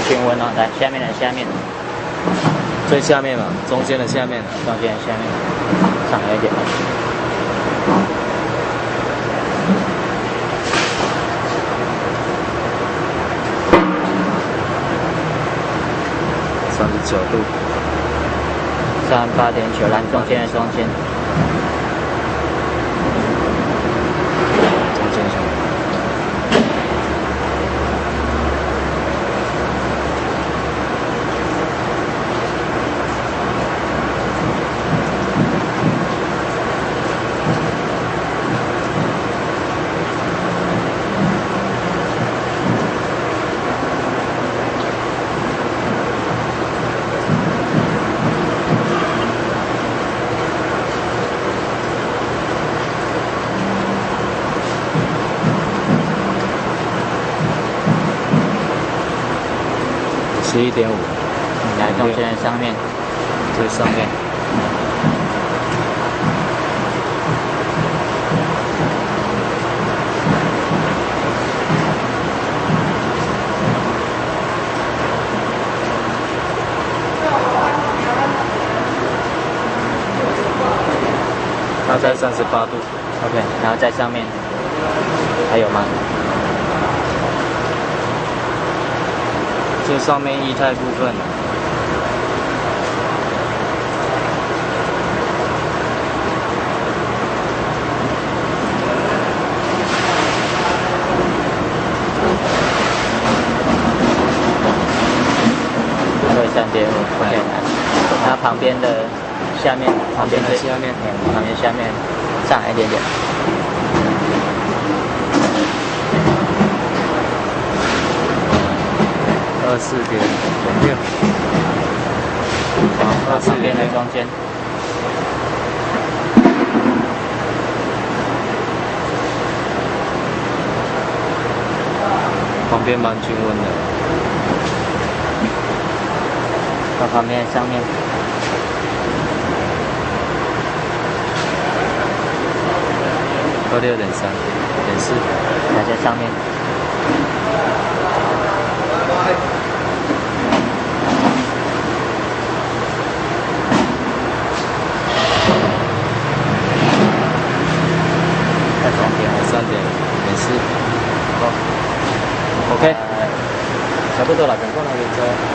均温哦，来下面的下面，最下面嘛，中间的下面，中间的下面，上来一点。39度，38.9，来中间的中间。11.5，来中间的上面，最上面。它在38度 ，OK， 然后在上面还有吗？这上面液态部分，对，3.5，OK，它旁边的下面，旁边的下面，旁边下面上来一点点。24.6，好，旁边的中间。旁边蛮均温的。到旁边上面。26.3.4，还在上面。在中间3.4，好 OK，差不多了，等过来就。